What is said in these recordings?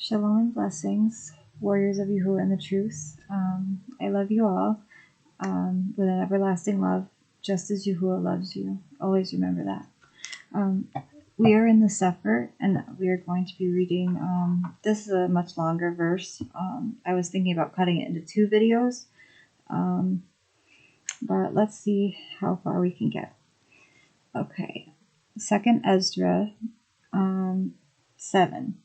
Shalom and blessings, warriors of Yahauh and the truth. I love you all with an everlasting love, just as Yahuwah loves you. Always remember that. We are in the CEPHER, and we are going to be reading. This is a much longer verse. I was thinking about cutting it into 2 videos, but let's see how far we can get. Okay, 2nd Ezra 7.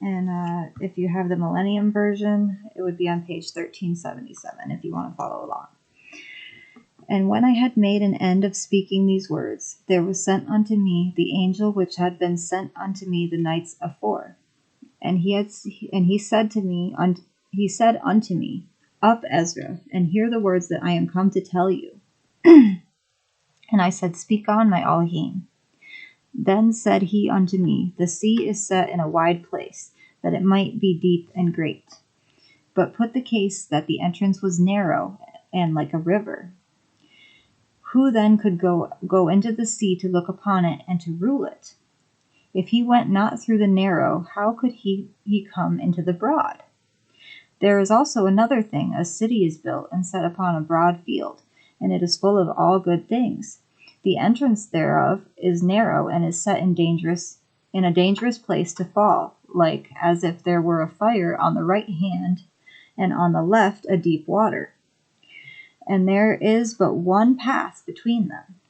And if you have the Millennium Version, it would be on page 1377 if you want to follow along. And when I had made an end of speaking these words, there was sent unto me the angel which had been sent unto me the nights afore. And he said unto me, Up, Ezra, and hear the words that I am come to tell you. And I said, Speak on, my Elohim. Then said he unto me, The sea is set in a wide place, that it might be deep and great. But put the case that the entrance was narrow and like a river. Who then could go into the sea to look upon it and to rule it? If he went not through the narrow, how could he come into the broad? There is also another thing. A city is built and set upon a broad field, and it is full of all good things. The entrance thereof is narrow and is set in a dangerous place to fall, like as if there were a fire on the right hand, and on the left a deep water. And there is but one path between them,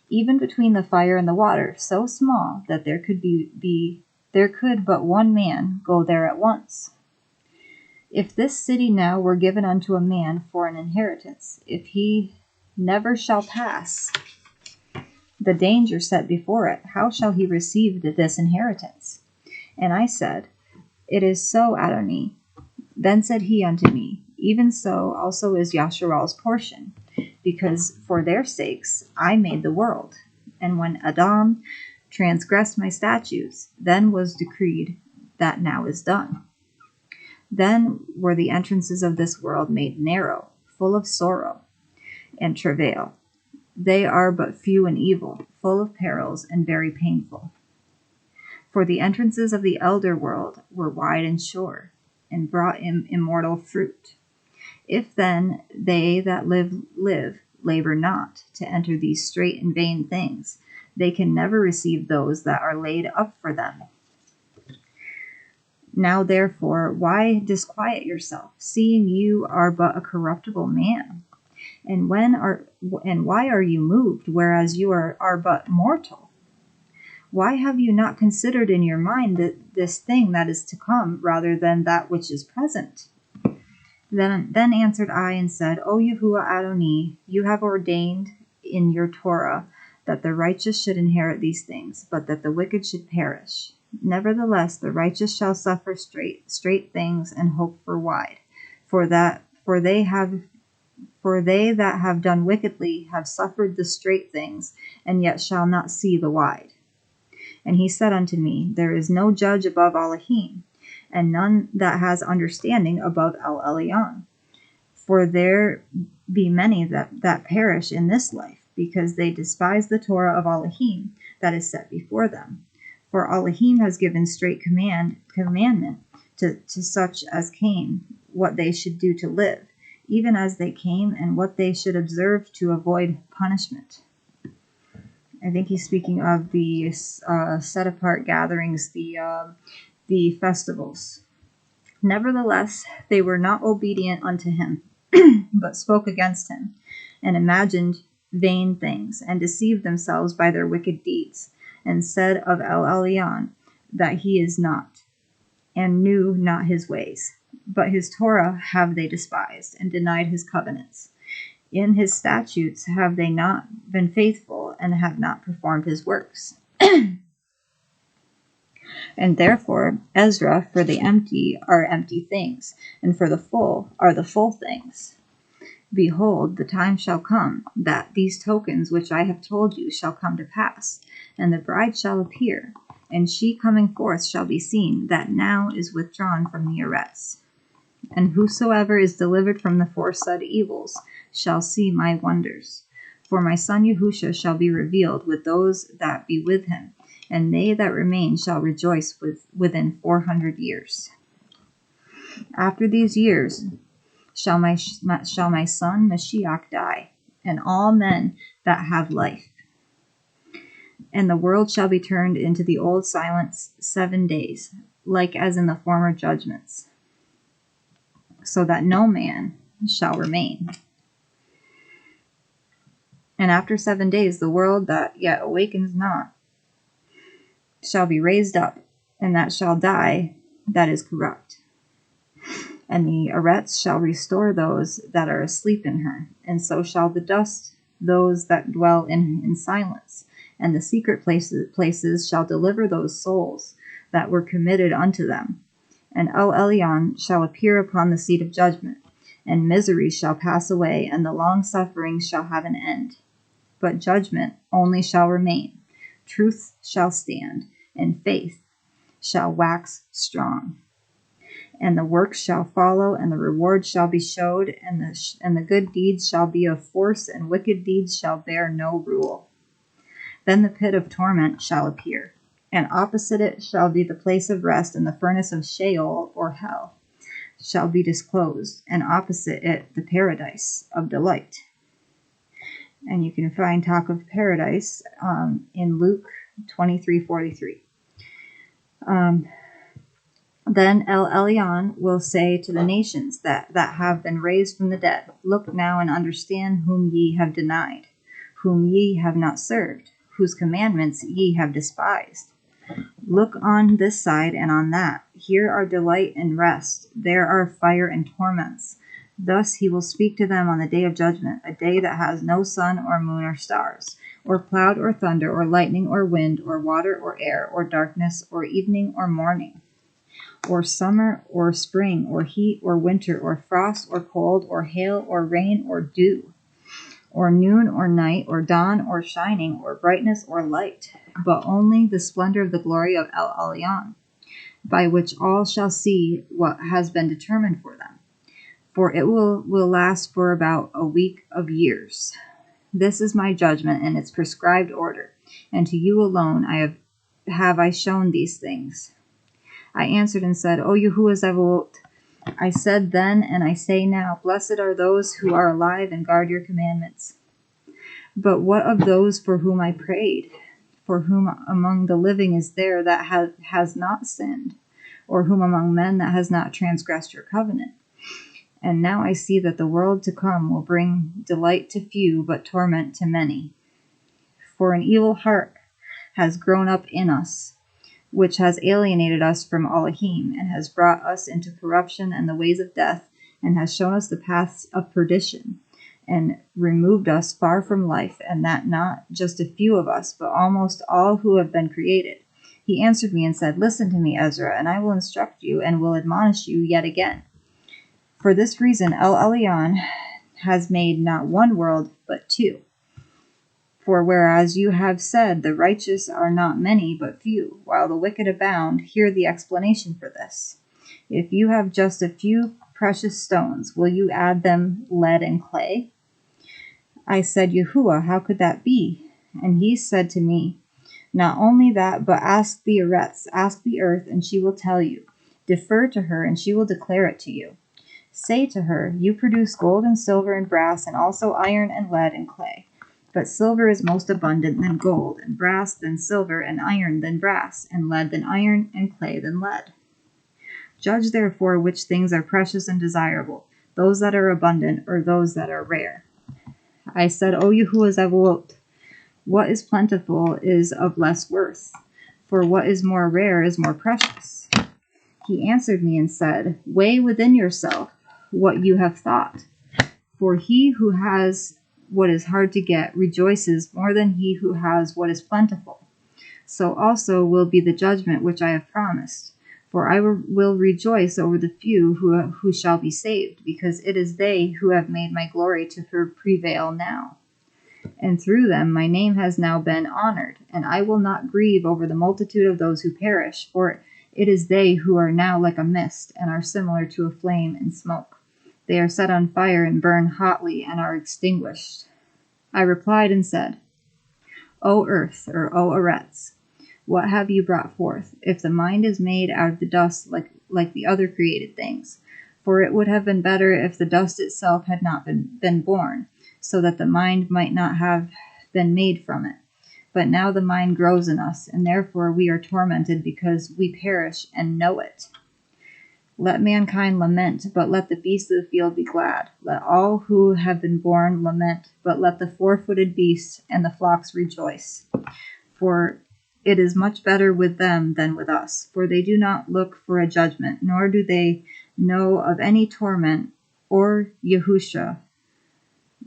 even between the fire and the water, so small that there could but one man go there at once. If this city now were given unto a man for an inheritance, if he never shall pass the danger set before it, how shall he receive this inheritance? And I said, It is so, Adonai. Then said he unto me, Even so also is Yasharal's portion, because for their sakes I made the world. And when Adam transgressed my statutes, then was decreed that now is done. Then were the entrances of this world made narrow, full of sorrow and travail. They are but few and evil, full of perils and very painful. For the entrances of the elder world were wide and sure, and brought immortal fruit. If then they that live labor not to enter these straight and vain things, they can never receive those that are laid up for them. Now therefore, why disquiet yourself, seeing you are but a corruptible man? And why are you moved, whereas you are but mortal? Why have you not considered in your mind that this thing that is to come, rather than that which is present? Then answered I and said, O Yahuwah Adonai, you have ordained in your Torah that the righteous should inherit these things, but that the wicked should perish. Nevertheless, the righteous shall suffer straight things and hope for wide, for they that have done wickedly have suffered the straight things, and yet shall not see the wide. And he said unto me, There is no judge above Elohim, and none that has understanding above El Elyon. For there be many that perish in this life, because they despise the Torah of Elohim that is set before them. For Elohim has given straight commandment to such as came, what they should do to live, even as they came, and what they should observe to avoid punishment. I think he's speaking of the set-apart gatherings, the festivals. Nevertheless, they were not obedient unto him, but spoke against him, and imagined vain things, and deceived themselves by their wicked deeds, and said of El Elyon that he is not, and knew not his ways. But his Torah have they despised, and denied his covenants. In his statutes have they not been faithful, and have not performed his works. And therefore, Ezra, for the empty are empty things, and for the full are the full things. Behold, the time shall come, that these tokens which I have told you shall come to pass, and the bride shall appear, and she coming forth shall be seen, that now is withdrawn from the arrests. And whosoever is delivered from the foresaid evils shall see my wonders. For my son Yahusha shall be revealed with those that be with him, and they that remain shall rejoice within 400 years. After these years shall my son Mashiach die, and all men that have life. And the world shall be turned into the old silence 7 days, like as in the former judgments, so that no man shall remain. And after 7 days the world that yet awakens not shall be raised up, and that shall die that is corrupt. And the Eretz shall restore those that are asleep in her, and so shall the dust those that dwell in silence. And the secret places shall deliver those souls that were committed unto them. And El Elyon shall appear upon the seat of judgment, and misery shall pass away, and the long suffering shall have an end. But judgment only shall remain, truth shall stand, and faith shall wax strong. And the works shall follow, and the reward shall be showed, and the good deeds shall be of force, and wicked deeds shall bear no rule. Then the pit of torment shall appear, and opposite it shall be the place of rest, and the furnace of Sheol, or hell, shall be disclosed, and opposite it the paradise of delight. And you can find talk of paradise in Luke 23:43. Then El Elyon will say to the nations that have been raised from the dead, look now and understand whom ye have denied, whom ye have not served, whose commandments ye have despised. Look on this side and on that. Here are delight and rest. There are fire and torments. Thus he will speak to them on the day of judgment, a day that has no sun or moon or stars, or cloud or thunder or lightning or wind or water or air or darkness or evening or morning, or summer or spring or heat or winter or frost or cold or hail or rain or dew, or noon or night or dawn or shining or brightness or light, but only the splendor of the glory of El Elyon, by which all shall see what has been determined for them. For it will last for about a week of years. This is my judgment in its prescribed order, and to you alone have I shown these things. I answered and said, O Yahauh, I said then and I say now, blessed are those who are alive and guard your commandments. But what of those for whom I prayed? For whom among the living is there that has not sinned, or whom among men that has not transgressed your covenant? And now I see that the world to come will bring delight to few, but torment to many. For an evil heart has grown up in us, which has alienated us from Elohim, and has brought us into corruption and the ways of death, and has shown us the paths of perdition, and removed us far from life, and that not just a few of us, but almost all who have been created. He answered me and said, listen to me, Ezra, and I will instruct you, and will admonish you yet again. For this reason El Elyon has made not one world, but two. For whereas you have said the righteous are not many, but few, while the wicked abound, hear the explanation for this. If you have just a few precious stones, will you add them lead and clay? I said, Yahuwah, how could that be? And he said to me, not only that, but ask the Eretz, ask the earth, and she will tell you. Defer to her, and she will declare it to you. Say to her, you produce gold and silver and brass, and also iron and lead and clay. But silver is most abundant than gold, and brass than silver, and iron than brass, and lead than iron, and clay than lead. Judge therefore which things are precious and desirable, those that are abundant, or those that are rare. I said, O Yahauh, what is plentiful is of less worth, for what is more rare is more precious. He answered me and said, weigh within yourself what you have thought. For he who has what is hard to get rejoices more than he who has what is plentiful. So also will be the judgment which I have promised. For I will rejoice over the few who shall be saved, because it is they who have made my glory to prevail now. And through them my name has now been honored, and I will not grieve over the multitude of those who perish, for it is they who are now like a mist, and are similar to a flame and smoke. They are set on fire and burn hotly, and are extinguished. I replied and said, O earth, or O Eretz, what have you brought forth? If the mind is made out of the dust like the other created things, For it would have been better if the dust itself had not been born, so that the mind might not have been made from it. But now the mind grows in us, and therefore we are tormented because we perish and know it. Let mankind lament, but let the beasts of the field be glad. Let all who have been born lament, but let the four-footed beasts and the flocks rejoice. For it is much better with them than with us, for they do not look for a judgment, nor do they know of any torment or Yahusha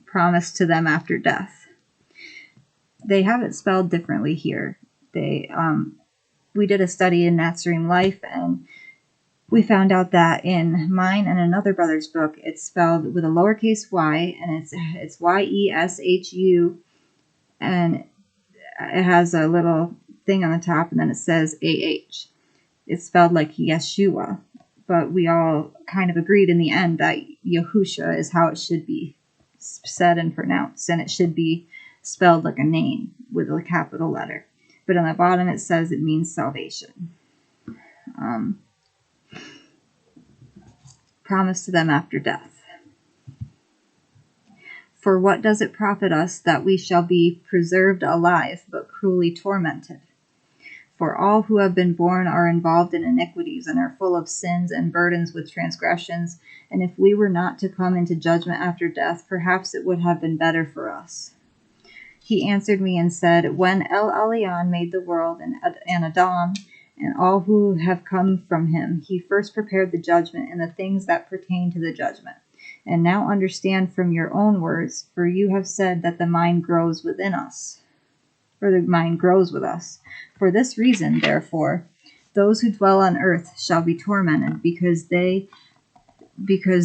promised to them after death. They have it spelled differently here. We did a study in Nazarene Life, and we found out that in mine and another brother's book, it's spelled with a lowercase y, and it's YESHU, and it has a little thing on the top, and then it says AH. It's spelled like Yeshua, but we all kind of agreed in the end that Yahusha is how it should be said and pronounced, and it should be spelled like a name with a capital letter. But on the bottom it says it means salvation. Promised to them after death. For what does it profit us that we shall be preserved alive, but cruelly tormented? For all who have been born are involved in iniquities, and are full of sins and burdens with transgressions. And if we were not to come into judgment after death, perhaps it would have been better for us. He answered me and said, When El Elyon made the world and Adam, and all who have come from him, he first prepared the judgment and the things that pertain to the judgment. And now understand from your own words, for you have said that the mind grows within us, or the mind grows with us. For this reason, therefore, those who dwell on earth shall be tormented, because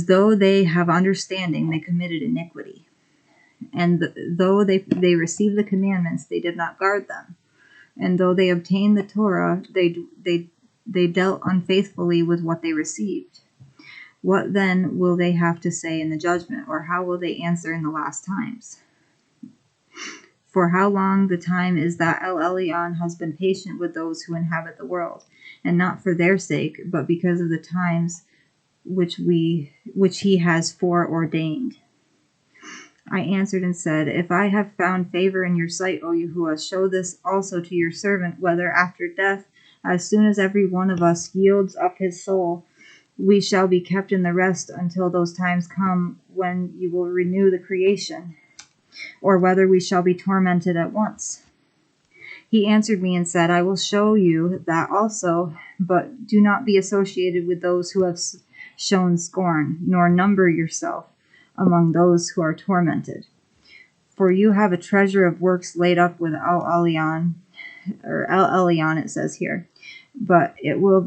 though they have understanding, they committed iniquity. And though they received the commandments, they did not guard them. And though they obtained the Torah, they dealt unfaithfully with what they received. What then will they have to say in the judgment, or how will they answer in the last times? For how long the time is that El Elyon has been patient with those who inhabit the world, and not for their sake, but because of the times which he has foreordained. I answered and said, If I have found favor in your sight, O Yahuwah, show this also to your servant, whether after death, as soon as every one of us yields up his soul, we shall be kept in the rest until those times come when you will renew the creation, or whether we shall be tormented at once. He answered me and said, I will show you that also, but do not be associated with those who have shown scorn, nor number yourself among those who are tormented. For you have a treasure of works laid up with El Elyon, it says here, but it will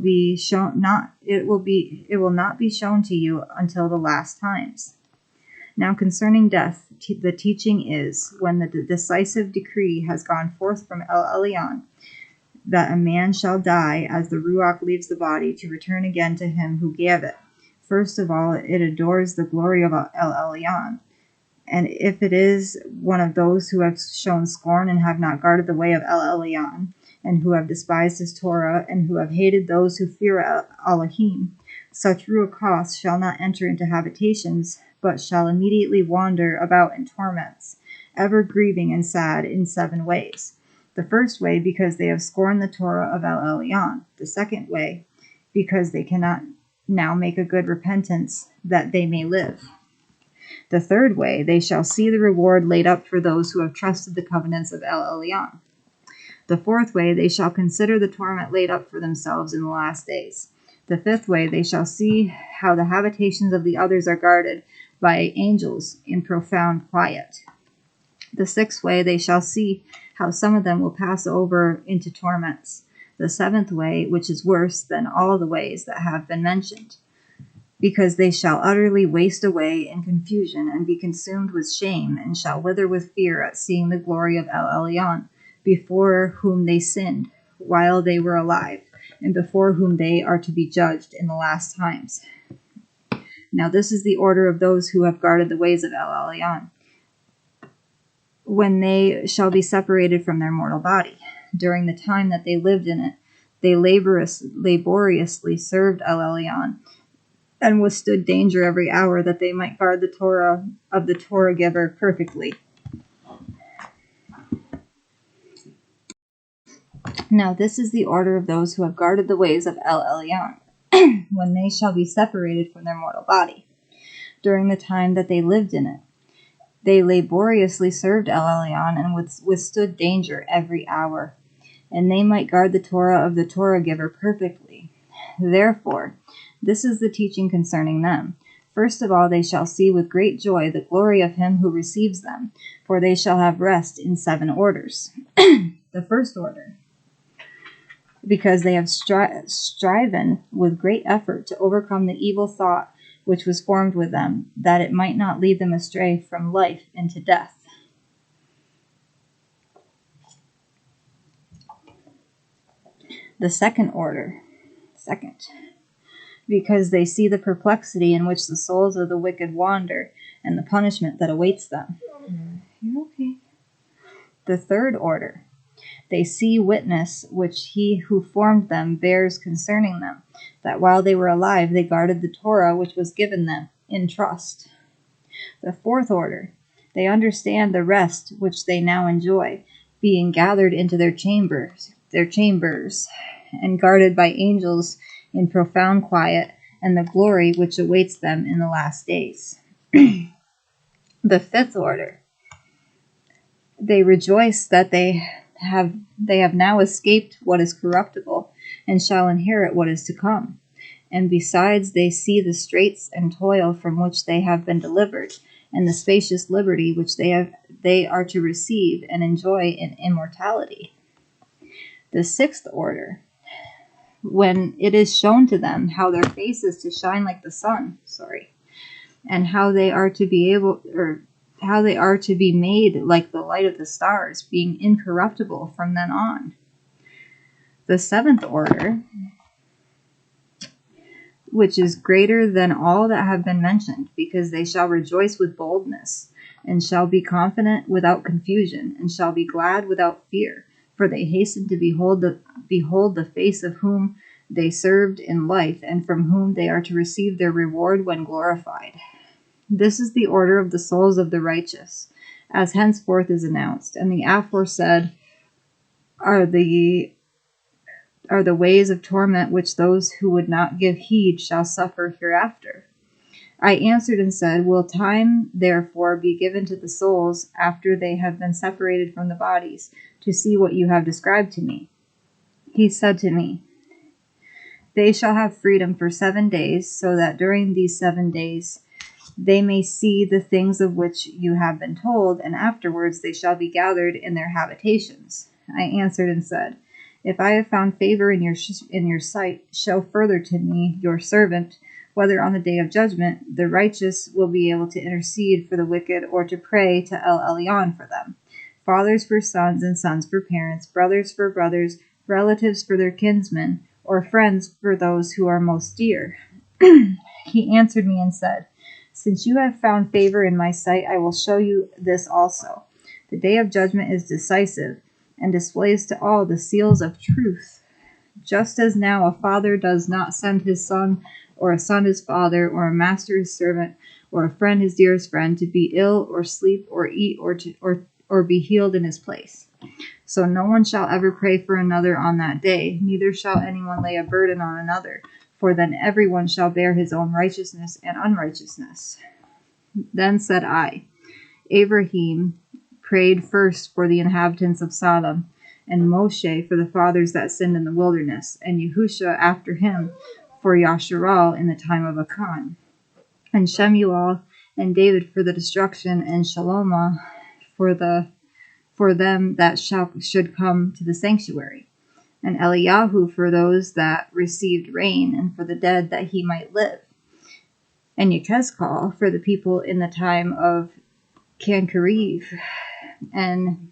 not be shown to you until the last times. Now concerning death, the teaching is, when the decisive decree has gone forth from El Elyon, that a man shall die as the Ruach leaves the body to return again to him who gave it. First of all, it adores the glory of El Elyon. And if it is one of those who have shown scorn and have not guarded the way of El Elyon, and who have despised his Torah, and who have hated those who fear Elohim, such Ruach shall not enter into habitations, but shall immediately wander about in torments, ever grieving and sad in 7 ways. The first way, because they have scorned the Torah of El Elyon. The second way, because they cannot now make a good repentance, that they may live. The third way, they shall see the reward laid up for those who have trusted the covenants of El Elyon. The fourth way, they shall consider the torment laid up for themselves in the last days. The fifth way, they shall see how the habitations of the others are guarded by angels in profound quiet. The sixth way, they shall see how some of them will pass over into torments. The seventh way, which is worse than all the ways that have been mentioned, because they shall utterly waste away in confusion and be consumed with shame, and shall wither with fear at seeing the glory of El Elyon, before whom they sinned while they were alive, and before whom they are to be judged in the last times. Now this is the order of those who have guarded the ways of El Elyon, when they shall be separated from their mortal body. During the time that they lived in it, they laboriously served El Elyon, and withstood danger every hour, that they might guard the Torah of the Torah giver perfectly. Now this is the order of those who have guarded the ways of El Elyon, when they shall be separated from their mortal body. During the time that they lived in it, they laboriously served El Elyon and withstood danger every hour, and they might guard the Torah of the Torah giver perfectly. Therefore, this is the teaching concerning them. First of all, they shall see with great joy the glory of him who receives them, for they shall have rest in 7 orders. The first order, because they have striven with great effort to overcome the evil thought which was formed with them, that it might not lead them astray from life into death. The second order, because they see the perplexity in which the souls of the wicked wander, and the punishment that awaits them. You're okay. The third order, they see witness which he who formed them bears concerning them, that while they were alive they guarded the Torah which was given them in trust. The fourth order, they understand the rest which they now enjoy, being gathered into their chambers, and guarded by angels in profound quiet, and the glory which awaits them in the last days. The fifth order, they rejoice that they have now escaped what is corruptible, and shall inherit what is to come. And besides, they see the straits and toil from which they have been delivered, and the spacious liberty which they are to receive and enjoy in immortality. The sixth order, when it is shown to them how their face is to shine like the sun, and how they are to be made like the light of the stars, being incorruptible from then on. The seventh order, which is greater than all that have been mentioned, because they shall rejoice with boldness, and shall be confident without confusion, and shall be glad without fear, for they hasten to behold the face of whom they served in life, and from whom they are to receive their reward when glorified. This is the order of the souls of the righteous, as henceforth is announced, and the aforesaid are the ways of torment which those who would not give heed shall suffer hereafter. I answered and said, Will time therefore be given to the souls after they have been separated from the bodies, to see what you have described to me? He said to me, They shall have freedom for 7 days, so that during these 7 days they may see the things of which you have been told, and afterwards they shall be gathered in their habitations. I answered and said, If I have found favor in your sight, show further to me, your servant, whether on the day of judgment the righteous will be able to intercede for the wicked, or to pray to El Elyon for them. Fathers for sons, and sons for parents, brothers for brothers, relatives for their kinsmen, or friends for those who are most dear. He answered me and said, Since you have found favor in my sight, I will show you this also. The day of judgment is decisive, and displays to all the seals of truth. Just as now a father does not send his son, or a son his father, or a master his servant, or a friend his dearest friend, to be ill, or sleep, or eat, or be healed in his place. So no one shall ever pray for another on that day, neither shall anyone lay a burden on another, for then everyone shall bear his own righteousness and unrighteousness. Then said I, Abraham prayed first for the inhabitants of Sodom, and Moshe for the fathers that sinned in the wilderness, and Yahusha after him for Yasharal in the time of Achan, and Shemuel and David for the destruction, and Shalom for them that should come to the sanctuary, and Eliyahu for those that received rain, and for the dead that he might live, and Yechezkel for the people in the time of Cankereve, and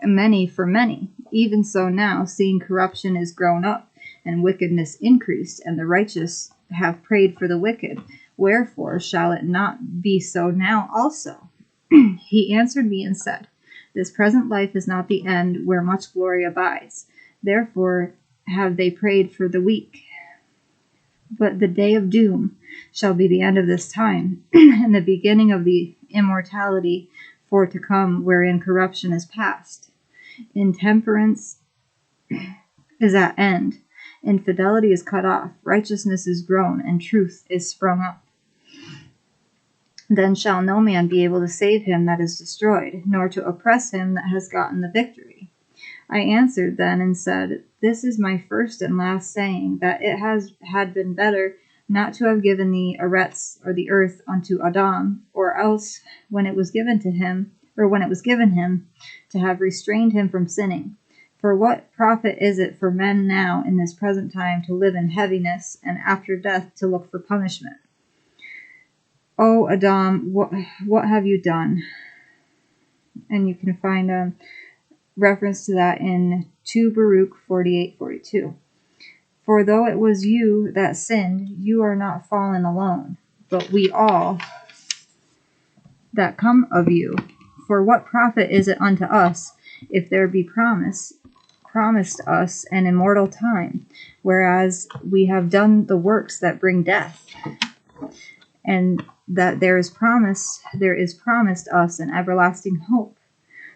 many for many. Even so now, seeing corruption is grown up, and wickedness increased, and the righteous have prayed for the wicked, wherefore shall it not be so now also? He answered me and said, This present life is not the end where much glory abides. Therefore have they prayed for the weak. But the day of doom shall be the end of this time, and the beginning of the immortality for to come, wherein corruption is past. Intemperance is at end. Infidelity is cut off. Righteousness is grown, and truth is sprung up. Then shall no man be able to save him that is destroyed, nor to oppress him that has gotten the victory. I answered then and said, This is my first and last saying, that it had been better not to have given the arets, or the earth, unto Adam, or else when it was given him, to have restrained him from sinning. For what profit is it for men now in this present time to live in heaviness, and after death to look for punishment? O Adam, what have you done? And you can find a reference to that in 2 Baruch 48:42. For though it was you that sinned, you are not fallen alone, but we all that come of you. For what profit is it unto us, if there be promised us an immortal time, whereas we have done the works that bring death? And that there is promised us an everlasting hope,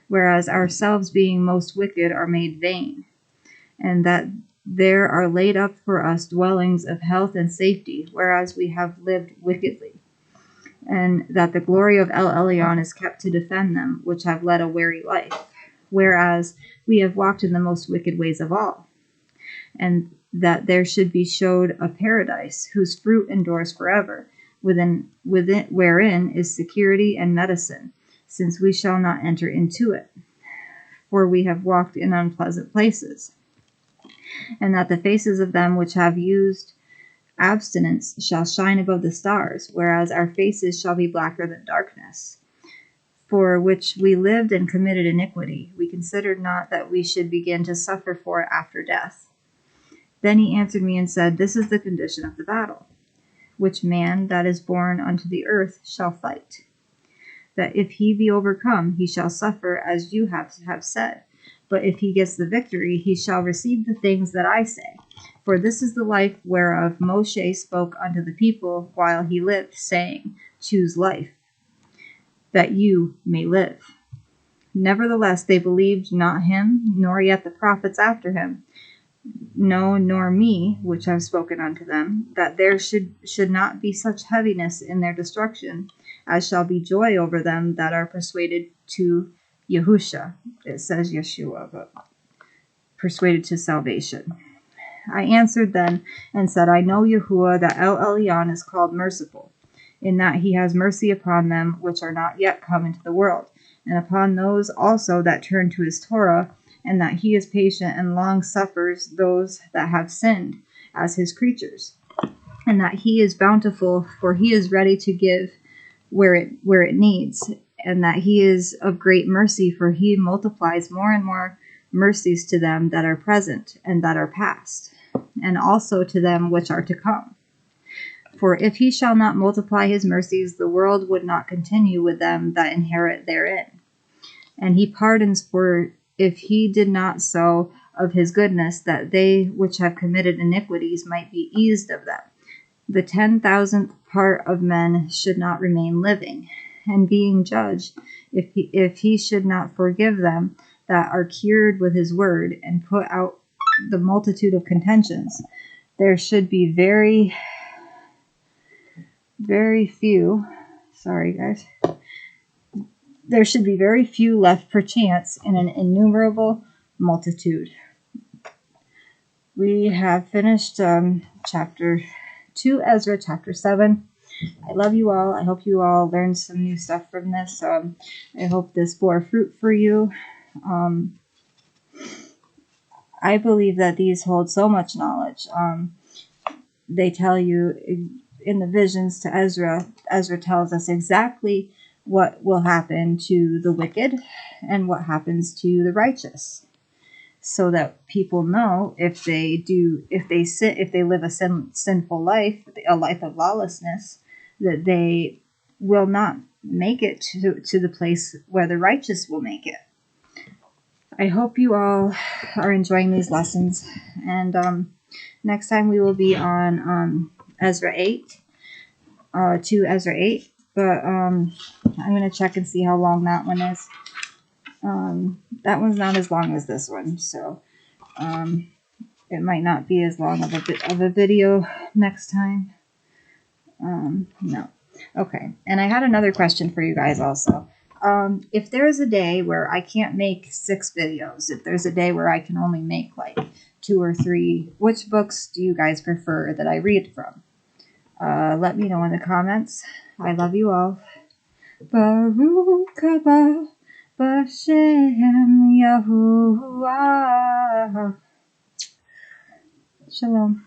whereas ourselves being most wicked are made vain, and that there are laid up for us dwellings of health and safety, whereas we have lived wickedly, and that the glory of El Elyon is kept to defend them which have led a weary life, whereas we have walked in the most wicked ways of all, and that there should be showed a paradise whose fruit endures forever, wherein is security and medicine, since we shall not enter into it, for we have walked in unpleasant places. And that the faces of them which have used abstinence shall shine above the stars, whereas our faces shall be blacker than darkness. For which we lived and committed iniquity, we considered not that we should begin to suffer for it after death. Then he answered me and said, This is the condition of the battle, which man that is born unto the earth shall fight. That if he be overcome, he shall suffer as you have said. But if he gets the victory, he shall receive the things that I say. For this is the life whereof Moshe spoke unto the people while he lived, saying, Choose life, that you may live. Nevertheless, they believed not him, nor yet the prophets after him. No, nor me, which have spoken unto them, that there should not be such heaviness in their destruction, as shall be joy over them that are persuaded to Yahusha. It says Yeshua, but persuaded to salvation. I answered then and said, I know Yahuwah that El Elyon is called merciful, in that he has mercy upon them which are not yet come into the world, and upon those also that turn to his Torah, and that he is patient and long suffers those that have sinned as his creatures, and that he is bountiful, for he is ready to give where it needs, and that he is of great mercy, for he multiplies more and more mercies to them that are present and that are past, and also to them which are to come. For if he shall not multiply his mercies, the world would not continue with them that inherit therein. And he pardons, for if he did not so of his goodness, that they which have committed iniquities might be eased of them. The 10,000th part of men should not remain living, and being judged, if he should not forgive them that are cured with his word, and put out the multitude of contentions, there should be very, very few, there should be very few left perchance in an innumerable multitude. We have finished chapter 2, Ezra, chapter 7. I love you all. I hope you all learned some new stuff from this. I hope this bore fruit for you. I believe that these hold so much knowledge. They tell you in the visions to Ezra. Ezra tells us exactly what will happen to the wicked and what happens to the righteous, so that people know if they live a sinful life, a life of lawlessness, that they will not make it to the place where the righteous will make it. I hope you all are enjoying these lessons, and next time we will be on Ezra 8, to Ezra 8, but I'm going to check and see how long that one is. That one's not as long as this one, so it might not be as long of a video next time. No. Okay, and I had another question for you guys also. If there's a day where I can't make 6 videos, if there's a day where I can only make like 2 or 3, which books do you guys prefer that I read from? Let me know in the comments. I love you all. Baruch haba b'Shem Yahuwah. Shalom.